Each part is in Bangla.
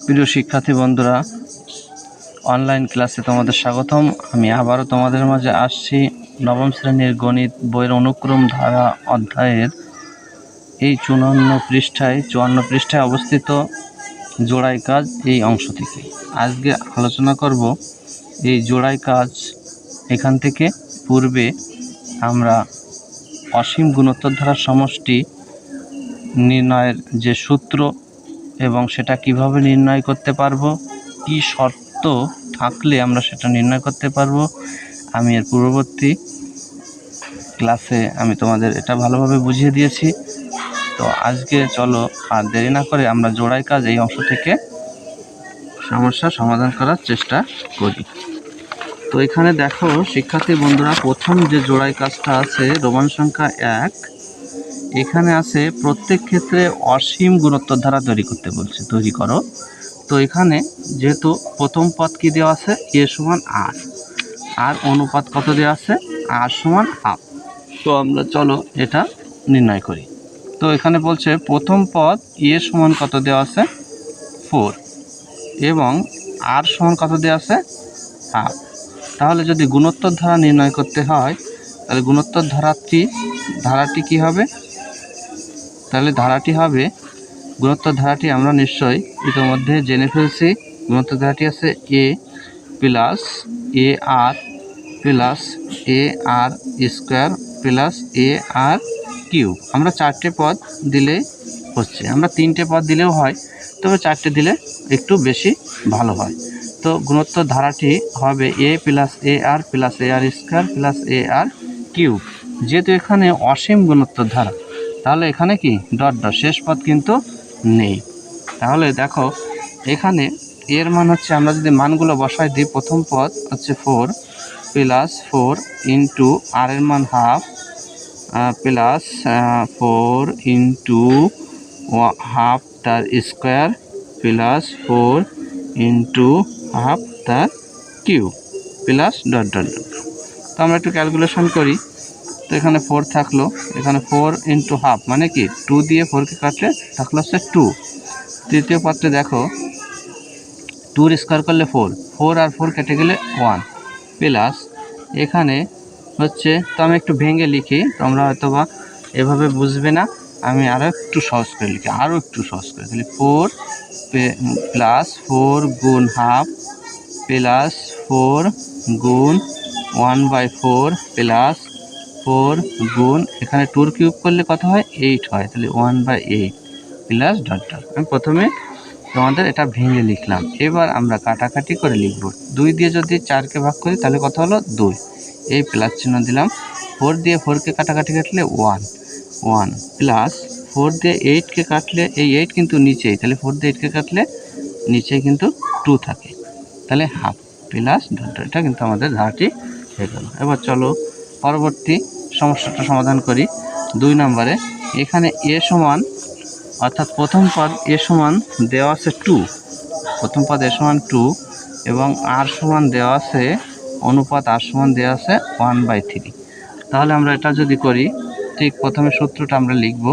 প্রিয় শিক্ষার্থী বন্ধুরা, অনলাইন ক্লাসে তোমাদের স্বাগতম। আমি আবারও তোমাদের মাঝে আসছি নবম শ্রেণীর গণিত বইয়ের অনুক্রম ধারা অধ্যায়ের এই 54 পৃষ্ঠায় অবস্থিত জোড়াই কাজ এই অংশ থেকে। আজকে আলোচনা করব এই জোড়াই কাজ। এখান থেকে পূর্বে আমরা অসীম গুণোত্তর ধারার সমষ্টি নির্ণয়ের যে সূত্র এবং সেটা কিভাবে নির্ণয় করতে পারবো, কি শর্ত থাকলে আমরা সেটা নির্ণয় করতে পারবো, আমি এর পূর্ববর্তী ক্লাসে আমি তোমাদের এটা ভালোভাবে বুঝিয়ে দিয়েছি। তো আজকে চলো আর দেরি না করে আমরা জোড়াই কাজ এই অংশ থেকে সমস্যা সমাধান করার চেষ্টা করি। তো এখানে দেখো শিক্ষার্থী বন্ধুরা, প্রথম যে জোড়াই কাজটা আছে রোমান সংখ্যা 1, এখানে আছে প্রত্যেক ক্ষেত্রে অসীম গুণোত্তর ধারা তৈরি করতে বলছে, তৈরি করো। তো এখানে যেহেতু প্রথম পদ কি দেওয়া আছে, এ সমান আর, আর অনুপাত কত দেওয়া আছে, আর সমান হাফ। তো আমরা চলো এটা নির্ণয় করি। তো এখানে বলছে প্রথম পদ এ সমান কত দেওয়া আছে, 4, এবং আর সমান কত দেওয়া আছে, হাফ। তাহলে যদি গুণোত্তর ধারা নির্ণয় করতে হয় তাহলে গুণোত্তর ধারাটি কি হবে, তাহলে ধারাটি হবে, গুণোত্তর ধারাটি আমরা নিশ্চয়ই ইতিমধ্যে জেনে ফেলছি। গুণোত্তর ধারাটি আছে এ plus a r plus a r square plus a r cube. আমরা 4টে পদ দিলে হচ্ছে, আমরা 3টে পদ দিলেও হয়, তবে 4টে দিলে একটু বেশি ভালো হয়। তো গুণোত্তর ধারাটি হবে এ plus a r plus a r square plus a r cube. যেহেতু এখানে অসীম গুণোত্তর ধারা, তাহলে এখানে কি ডট ডট, শেষ পদ কিন্তু নেই। তাহলে দেখো এখানে এর মান হচ্ছে, আমরা যদি মানগুলো বসাই দিই, প্রথম পদ হচ্ছে 4 প্লাস 4 ইন্টু আর এর মান হাফ প্লাস 4 ইন্টু হাফ তার স্কোয়ার প্লাস 4 ইন্টু হাফ তার cube plus dot dot dot. তো আমরা একটু ক্যালকুলেশন করি। তো এখানে 4 থাকলো, এখানে 4 ইন্টু হাফ মানে কি 2 দিয়ে 4কে কাটলে থাকলো হচ্ছে 2। তৃতীয় পদে দেখো 2 স্কোয়ার করলে 4 আর 4 কেটে গেলে 1 প্লাস এখানে হচ্ছে, তো আমি একটু ভেঙে লিখি, তোমরা হয়তো বা এভাবে বুঝবে না, আমি আরও একটু সহজ করে লিখি, আরও একটু সহজ করে তাহলে 4 প্লাস 4 গুণ হাফ প্লাস 4 গুণ 1/4 প্লাস 4 গুণ এখানে 2 কিউব করলে কত হয়, 8 হয়, তাহলে 1/8 প্লাস ডট ডট। আমি প্রথমে তোমাদের এটা ভেঙে লিখলাম, এবার আমরা কাটাকাটি করে লিখব। 2 দিয়ে যদি 4কে ভাগ করি তাহলে কত হলো 2, এই প্লাস চিহ্ন দিলাম। 4 দিয়ে 4কে কাটাকাটি কাটলে 1 প্লাস 4 দিয়ে 8কে কাটলে, এই 8 কিন্তু নিচেই, তাহলে 4 দিয়ে 8কে কাটলে নিচে কিন্তু 2 থাকে, তাহলে হাফ প্লাস ডট ডট। এটা কিন্তু আমাদের ধারাটি হয়ে গেল। এবার চলো পরবর্তী সমস্যাটা সমাধান করি। 2 নম্বরে এখানে এ সমান, অর্থাৎ প্রথম পদ এ সমান দেওয়া আছে 2, প্রথম পদ এ সমান 2 এবং আর সমান দেওয়া আছে, অনুপাত আর সমান দেওয়া আছে 1/3। তাহলে আমরা এটা যদি করি, ঠিক প্রথমে সূত্রটা আমরা লিখব,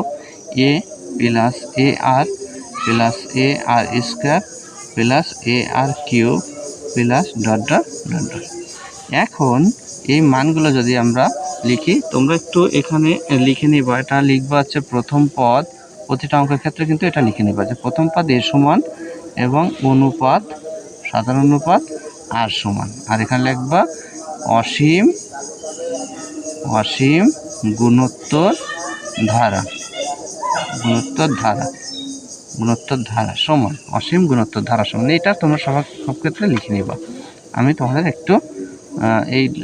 a plus a r plus a r square plus a r cube plus dot dot dot dot. এখন এই মানগুলো যদি আমরা লিখি, তোমরা একটু এখানে লিখে নিবা, এটা লিখবা হচ্ছে প্রথম পদ, প্রতিটা অঙ্কের ক্ষেত্রে কিন্তু এটা লিখে নিবা যে প্রথম পদ এ সমান এবং অনুপাত, সাধারণ অনুপাত আর সমান, আর এখানে লিখবা অসীম গুণোত্তর ধারা সমান, অসীম গুণোত্তর ধারা সমান। এটা তোমরা সব ক্ষেত্রে লিখে নিবা। আমি তোমাদের একটু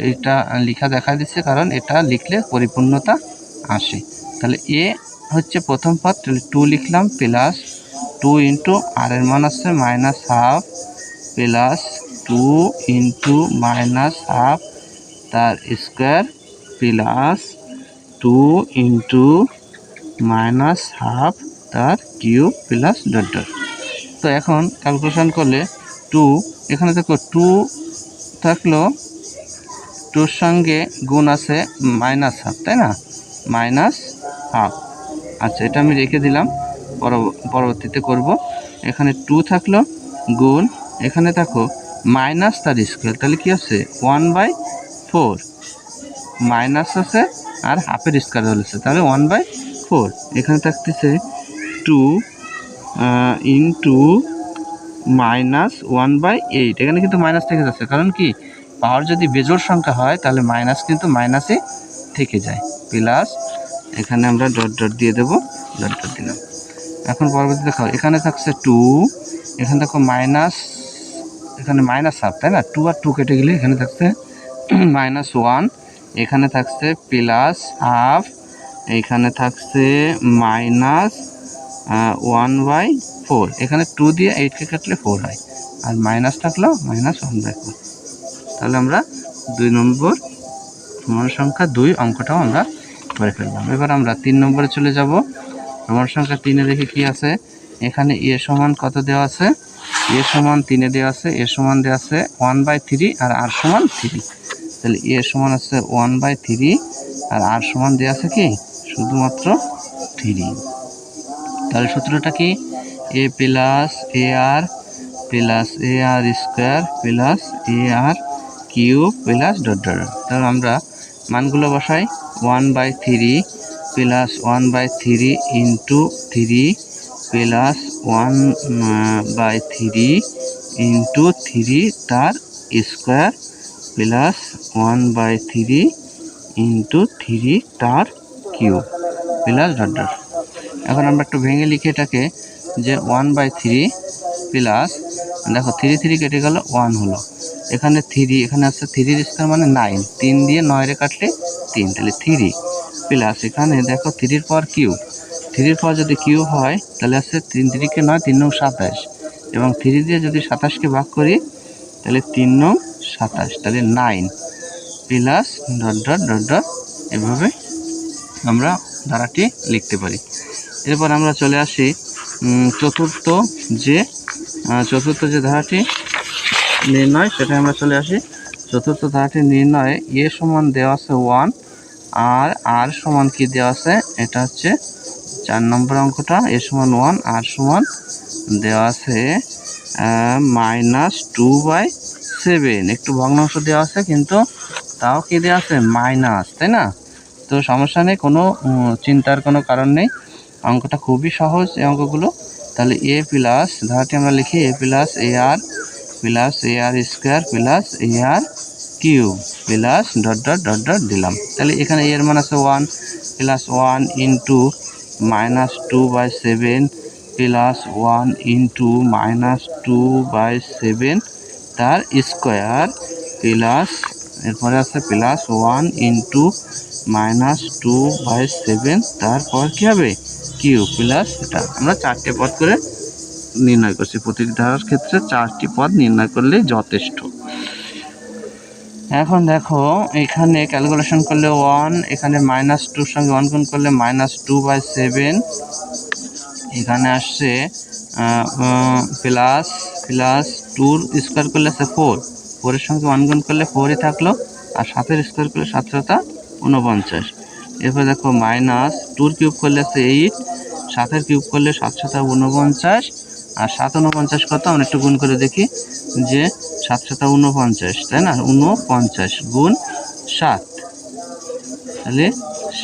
এইটা লেখা দেখা দিচ্ছে, কারণ এটা লিখলে পরিপূর্ণতা আসে। তাহলে এ হচ্ছে প্রথম পদ, 2 লিখলাম প্লাস 2 ইন্টু আর এর মান আসছে -1/2 প্লাস 2 ইন্টু -1/2 তার স্কোয়ার প্লাস 2 ইন্টু -1/2 তার কিউব প্লাস ডট ডট। তো এখন ক্যালকুলেশন করলে 2, এখানে দেখো 2 থাকলো, 2-র সঙ্গে গুণ আছে -1/2, তাই না, -1/2। আচ্ছা, এটা আমি রেখে দিলাম। পরবর্তীতে করব। এখানে 2 থাকলো গুণ এখানে দেখো মাইনাস তার স্কোয়ার, তাহলে কি আছে 1/4 মাইনাস আছে আর হাফের স্কোয়ার হয়েছে, তাহলে 1/4। এখানে থাকতেছে 2 ইন্টু -1/8। এখানে কিন্তু মাইনাস থেকে যাচ্ছে, কারণ কি পাওয়ার যদি বেজোড় সংখ্যা হয় তাহলে মাইনাস কিন্তু মাইনাসে থেকে যায়, প্লাস এখানে আমরা ডট ডট দিয়ে দেবো, ডট ডট দিলাম। এখন পরবর্তী দেখো এখানে থাকছে 2, এখানে দেখো মাইনাস, এখানে মাইনাস হাফ, তাই না? 2 আর 2 কেটে গেলে এখানে থাকছে -1, এখানে থাকছে প্লাস হাফ, এইখানে থাকছে -1/4। এখানে 2 দিয়ে 8কে কাটলে 4 হয়, আর মাইনাস থাকলো -1/4। তাহলে আমরা 2 নম্বর প্রমাণ সংখ্যা 2 অঙ্কটাও আমরা করে ফেললাম। এবার আমরা 3 নম্বরে চলে যাব। প্রমাণ সংখ্যা 3-এ দেখি কি আছে। এখানে a সমান কত দেওয়া আছে? a সমান 3-এ দেওয়া আছে, a সমান দেওয়া আছে 1/3 আর r সমান 3। তাহলে a সমান আছে 1/3 আর r সমান দেওয়া আছে কি শুধুমাত্র 3। তাহলে সূত্রটা কি? a plus ar plus ar square plus ar cube plus dot dot. তাহলে আমরা মানগুলো বসাই। 1/3 প্লাস 1/3 ইন্টু 3 প্লাস 1/3 ইন্টু 3 তার স্কোয়ার প্লাস 1/3 ইন্টু 3 তার কিউব প্লাস ডট ডট। এখন আমরা একটু ভেঙে লিখি এটাকে, যে 1/3 প্লাস, দেখো 3 3 কেটে গেল 1 হলো, এখানে 3, এখানে আছে 3 স্কোয়ার মানে 9, 3 দিয়ে 9 কাটলে 3, তাহলে 3 প্লাস এখানে দেখো 3-র পাওয়ার কিউব, 3-র পাওয়ার যদি কিউব হয় তাহলে আছে 3 3 কে 9, 3 9 27, এবং 3 দিয়ে যদি 27কে ভাগ করি তাহলে 3 9 27, তাহলে 9 plus dot dot dot dot. এভাবে আমরা ধারাটি লিখতে পারি। এরপর আমরা চলে আসি চতুর্থ যে ধারাটি নির্ণয়, সেটা আমরা চলে আসি। চতুর্থ ধারাটি নির্ণয়ে a সমান দেওয়া আছে 1 আর r সমান কি দেওয়া আছে, এটা হচ্ছে 4 নম্বর অঙ্কটা। a সমান 1, r সমান দেওয়া আছে -2/7। একটু ভগ্নাংশ দেওয়া আছে কিন্তু তাও কি দেওয়া আছে মাইনাস, তাই না? তো সমস্যা নেই, কোনো চিন্তার কোনো কারণ নেই, অঙ্কটা খুবই সহজ এই অঙ্কগুলো। তাহলে a প্লাস, ধারাটি আমরা লিখি a plus ar plus ar square plus ar cube plus dot dot dot dot দিলাম। তাহলে এখানে এর মান আছে 1 প্লাস 1 ইন্টু -2/7 প্লাস 1 ইন্টু -2/7 তার স্কোয়ার প্লাস, এরপরে আছে প্লাস 1 ইন্টু -2/7 তারপর কী হবে কিউব প্লাস, এটা আমরা 4টে পদ করে নির্ণয় করছি। প্রতিটি ধারার ক্ষেত্রে 4টি পদ নির্ণয় করলেই যথেষ্ট। এখন দেখো এখানে ক্যালকুলেশন করলে 1, এখানে -2-র সঙ্গে 1 গুণ করলে -2/7, এখানে আসছে প্লাস 2-র স্কোয়ার করলে আছে 4, 4-এর সঙ্গে 1 গুণ করলে 4ই থাকলো, আর 7-এর স্কোয়ার করলে 7 7 49। এরপর দেখো -2-র কিউব করলে আছে 8, 7-এর কিউব করলে 7 7 49, আর 7 49 কত আমরা একটু গুণ করে দেখি, যে 7 7 49, তাই না? 49 গুণ 7, তাহলে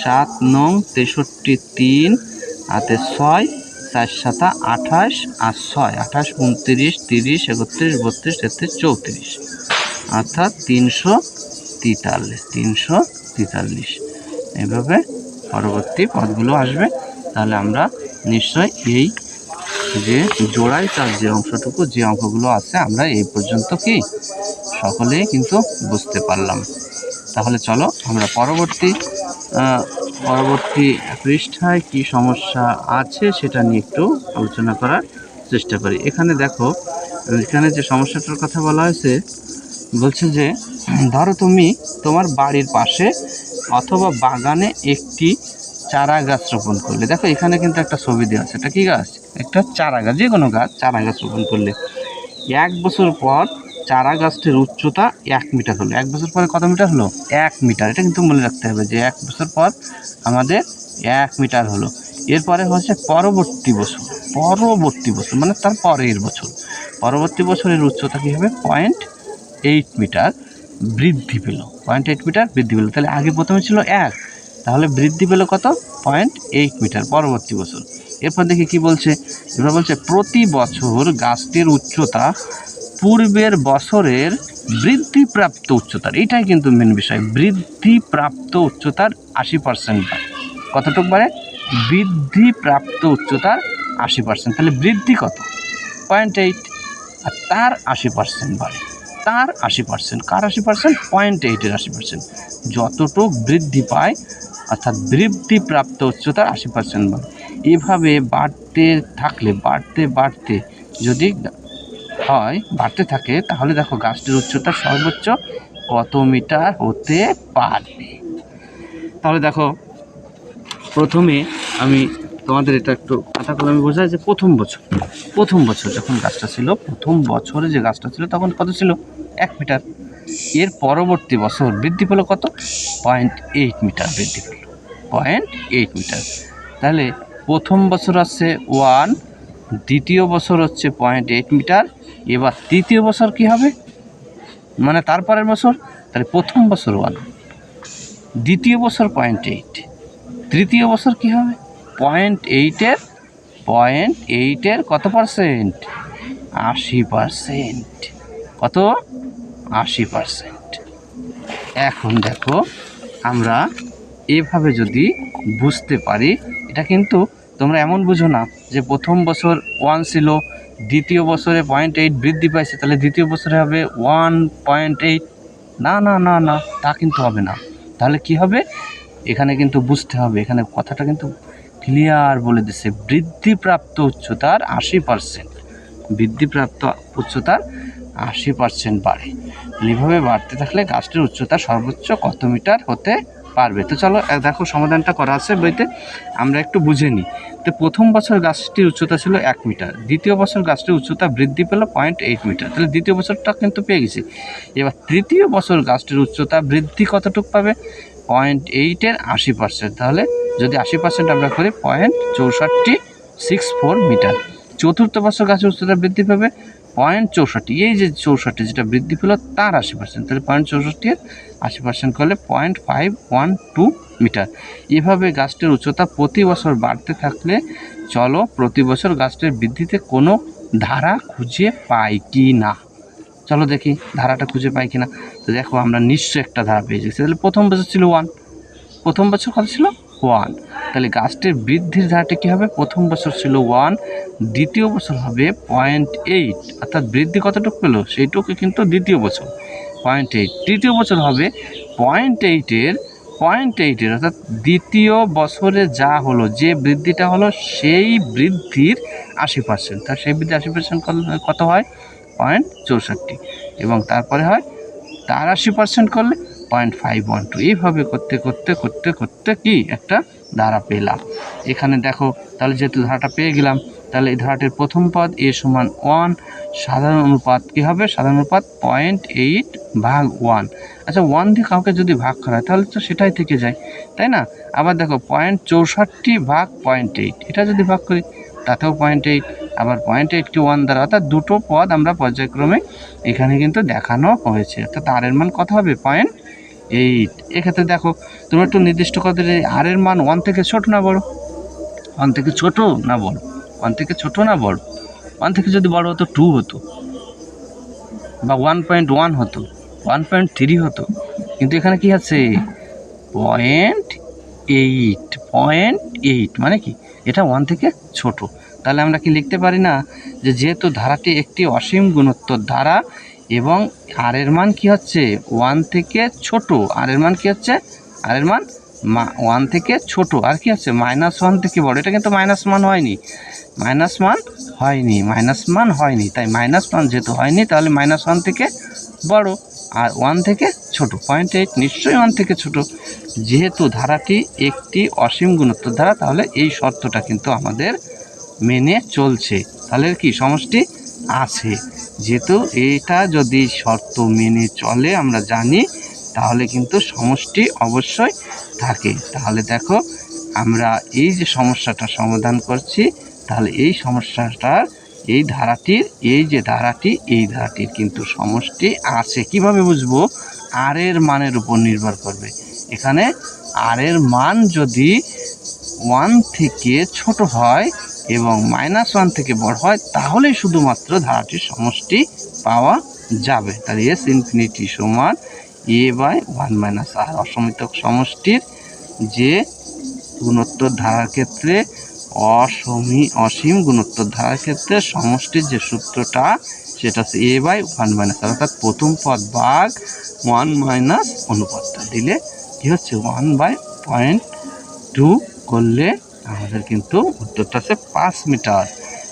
7 9 63, 3 হাতে 6, 4 7 28, আর 6 28 29 30 31 32 33 34, অর্থাৎ 343। এভাবে পরবর্তী পদগুলো আসবে। তাহলে আমরা নিশ্চয় এই যে জোড়াই তার যে অংশটুকু, যে অঙ্কগুলো আছে, আমরা এই পর্যন্ত কি সকলেই কিন্তু বুঝতে পারলাম। তাহলে চলো আমরা পরবর্তী পৃষ্ঠায় কি সমস্যা আছে সেটা নিয়ে একটু আলোচনা করার চেষ্টা করি। এখানে দেখো, এখানে যে সমস্যাটার কথা বলা হয়েছে, বলছে যে ধরো তুমি তোমার বাড়ির পাশে অথবা বাগানে একটি চারা গাছ রোপণ করলে। দেখো এখানে কিন্তু একটা ছবি দেওয়া আছে, এটা কি গাছ? একটা চারা গাছ, যে কোনো গাছ, চারা গাছ রোপণ করলে 1 বছর পর চারা গাছটির উচ্চতা 1 মিটার হলো। 1 বছর পরে কত মিটার হলো? 1 মিটার। এটা কিন্তু মনে রাখতে হবে যে 1 বছর পর আমাদের 1 মিটার হলো। এরপরে হচ্ছে পরবর্তী বছর মানে তার পরের বছর, পরবর্তী বছরের উচ্চতা কী হবে 0.8 মিটার বৃদ্ধি পেল, 0.8 মিটার বৃদ্ধি পেল। তাহলে আগে প্রথমে ছিল 1, তাহলে বৃদ্ধি পেল কত 0.8 মিটার পরবর্তী বছর। এরপর দেখি কি বলছে, এবার বলছে প্রতি বছর গাছটির উচ্চতা পূর্বের বছরের বৃদ্ধিপ্রাপ্ত উচ্চতার, এটাই কিন্তু মেন বিষয়, বৃদ্ধিপ্রাপ্ত উচ্চতার 80% বাড়ে। কতটুকু বাড়ে? বৃদ্ধিপ্রাপ্ত উচ্চতার 80%। তাহলে বৃদ্ধি কত 0.8, আর তার 80% বাড়ে, তার 80%, কার 80%? 0.8-এর 80%। যতটুক বৃদ্ধি পায় অর্থাৎ বৃদ্ধিপ্রাপ্ত উচ্চতার 80% বাড়ে। এভাবে বাড়তে থাকলে বাড়তে যদি হয় বাড়তে থাকে, তাহলে দেখো গাছটির উচ্চতা সর্বোচ্চ কত মিটার হতে পারবে। তাহলে দেখো প্রথমে আমি তোমাদের এটা একটু কথা কলমে বোঝাই যে প্রথম বছর যখন গাছটা ছিল, প্রথম বছরে যে গাছটা ছিল তখন কত ছিল? 1 মিটার। এর পরবর্তী বছর বৃদ্ধি পেল কত? 0.8 মিটার বৃদ্ধি পেল, 0.8 মিটার। তাহলে প্রথম বছর হচ্ছে 1, দ্বিতীয় বছর হচ্ছে 0.8 মিটার, এবার তৃতীয় বছর কি হবে মানে তারপরের বছর, তাহলে প্রথম বছর 1, দ্বিতীয় বছর 0.8, তৃতীয় বছর কি হবে 0.8-এর কত পার্সেন্ট? 80%। কত? 80%। এখন দেখো আমরা এভাবে যদি বুঝতে পারি, এটা কিন্তু তোমরা এমন বুঝো না যে প্রথম বছর 1 ছিল, দ্বিতীয় বছরে 0.8 বৃদ্ধি পাইছে, তাহলে দ্বিতীয় বছরে হবে 1.8। না না না না, তা কিন্তু হবে না। তাহলে কি হবে? এখানে কিন্তু বুঝতে হবে, এখানে কথাটা কিন্তু ক্লিয়ার বলে দিচ্ছে, বৃদ্ধিপ্রাপ্ত উচ্চতার 80%, বৃদ্ধিপ্রাপ্ত উচ্চতার 80% বাড়ে। এইভাবে বাড়তে থাকলে গাছটির উচ্চতা সর্বোচ্চ কত মিটার হতে পারবে। তো চলো দেখো সমাধানটা করা আছে বইতে, আমরা একটু বুঝে নিই। তো প্রথম বছর গাছটির উচ্চতা ছিল 1 মিটার, দ্বিতীয় বছর গাছটির উচ্চতা বৃদ্ধি পেল 0.8 মিটার, তাহলে দ্বিতীয় বছরটা কিন্তু পেয়ে গেছি। এবার তৃতীয় বছর গাছটির উচ্চতা বৃদ্ধি কতটুকু পাবে? 0.8-এর 80%। তাহলে যদি 80% আমরা করি 0.6464 মিটার। চতুর্থ বছর গাছের উচ্চতা বৃদ্ধি পাবে 0.64, এই যে 64 যেটা বৃদ্ধি পেল তার 80%, তাহলে 0.64-এর 80% করলে 0.512 মিটার। এভাবে গাছটির উচ্চতা প্রতি বছর বাড়তে থাকলে চলো প্রতি বছর গাছটির বৃদ্ধিতে কোনো ধারা খুঁজে পাই কি না। চলো দেখি ধারাটা খুঁজে পাই কিনা। তো দেখো আমরা নিশ্চয়ই একটা ধারা পেয়ে যাচ্ছি। তাহলে প্রথম বছর ছিল 1, প্রথম বছর কত ছিল 1, তাহলে গাছটির বৃদ্ধির ধারাটা কী হবে? প্রথম বছর ছিল 1, দ্বিতীয় বছর হবে 0.8, অর্থাৎ বৃদ্ধি কতটুকু পেলো সেইটুকু কিন্তু দ্বিতীয় বছর 0.8, তৃতীয় বছর হবে 0.8-এর অর্থাৎ দ্বিতীয় বছরে যা হলো, যে বৃদ্ধিটা হলো সেই বৃদ্ধির 80%, তার সেই বৃদ্ধি 80% কত হয়? 0.64, এবং তারপরে হয় তার 80% করলে 0.512। এইভাবে করতে কি একটা ধারা পেলাম। এখানে দেখো তাহলে যেহেতু ধারাটা পেয়ে গেলাম, তাহলে এই ধারাটির প্রথম পদ a সমান 1, সাধারণ অনুপাত কী হবে? সাধারণ অনুপাত 0.8/1। আচ্ছা 1 দিয়ে কাউকে যদি ভাগ করা হয় তাহলে তো সেটাই থেকে যায়, তাই না? আবার দেখো 0.64/0.8, এটা যদি ভাগ করি তাতেও 0.8, আবার 0.8কে 1 দ্বারা, অর্থাৎ দুটো পদ আমরা পর্যায়ক্রমে এখানে কিন্তু দেখানো হয়েছে। অর্থাৎ আর এর মান কত হবে? 0.8। এক্ষেত্রে দেখো তোমরা একটু নির্দিষ্ট করে আর এর মান 1 থেকে ছোট না বড়? 1 থেকে ছোট না বড়? 1 থেকে ছোট না বড়? 1 থেকে যদি বড় হতো 2 হতো, বা 1.1 হতো, 1.3 হতো, কিন্তু এখানে কি আছে? 0.8 মানে কি? এটা 1 থেকে ছোট। তাহলে আমরা কি লিখতে পারি না যে যেহেতু ধারাটি একটি অসীম গুণোত্তর ধারা এবং আর এর মান কি হচ্ছে? 1 থেকে ছোট। আর এর মান কি হচ্ছে? আর এর মান 1 থেকে ছোট, আর কি আছে? -1 থেকে বড়। এটা কিন্তু মাইনাস মান হয়নি, তাই মাইনাস মান যেহেতু হয়নি তাহলে -1 থেকে বড় আর 1 থেকে ছোট। 0.8 নিশ্চয়ই 1 থেকে ছোট। যেহেতু ধারাটি একটি অসীম গুণোত্তর ধারা, তাহলে এই শর্তটা কিন্তু আমাদের মেনে চলছে। তাহলে কি সমষ্টি আছে? যেহেতু এটা যদি শর্ত মেনে চলে আমরা জানি, তাহলে কিন্তু সমষ্টি অবশ্যই থাকে। তাহলে দেখো আমরা এই যে সমস্যাটা সমাধান করছি, তাহলে এই সমস্যাটার এই ধারাটির এই ধারাটির কিন্তু সমষ্টি আছে। কিভাবে বুঝবো? আর এর মানের উপর নির্ভর করবে। এখানে আর এর মান যদি 1 থেকে ছোট হয় এবং -1 থেকে বড় হয়, তাহলেই শুধুমাত্র ধারাটির সমষ্টি পাওয়া যাবে। তাহলে এস ইনফিনিটি সমান a/1 - r। অসমিতক সমষ্টির যে গুণোত্তর ধারার ক্ষেত্রে অসীম গুণোত্তর ধারার ক্ষেত্রে সমষ্টির যে সূত্রটা, সেটা হচ্ছে a/1 - r, অর্থাৎ প্রথম পদ ভাগ 1 - অনুপাতটা দিলে কি হচ্ছে 1/0.2 করলে আমাদের কিন্তু উত্তরটা হচ্ছে 5 মিটার।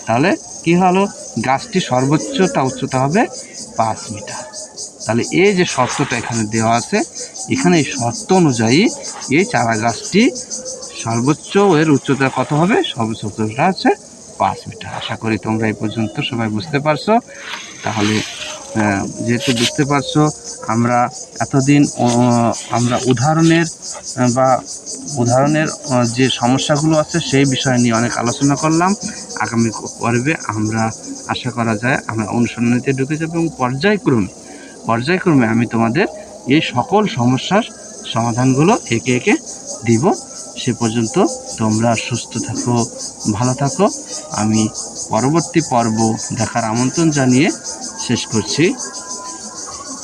তাহলে কি হলো? গাছটি সর্বোচ্চটা উচ্চতা হবে 5 মিটার। তাহলে এই যে শর্তটা এখানে দেওয়া আছে, এখানে এই শর্ত অনুযায়ী এই চারা গাছটি সর্বোচ্চ এর উচ্চতা কত হবে? সর্বোচ্চ উচ্চতা হচ্ছে 5 মিটার। আশা করি তোমরা এই পর্যন্ত সবাই বুঝতে পারছো। তাহলে যেহেতু বুঝতে পারছো, আমরা এতদিন আমরা উদাহরণের যে সমস্যাগুলো আছে সেই বিষয় নিয়ে অনেক আলোচনা করলাম। আগামী পর্বে আমরা আশা করা যায় আমরা অনুসন্ধানীতে ঢুকে যাব এবং পর্যায়ক্রমে আমি তোমাদের এই সকল সমস্যার সমাধানগুলো একে একে দিব। সে পর্যন্ত তোমরা সুস্থ থাকো, ভালো থাকো। আমি পরবর্তী পর্ব দেখার আমন্ত্রণ জানিয়ে শেষ করছি।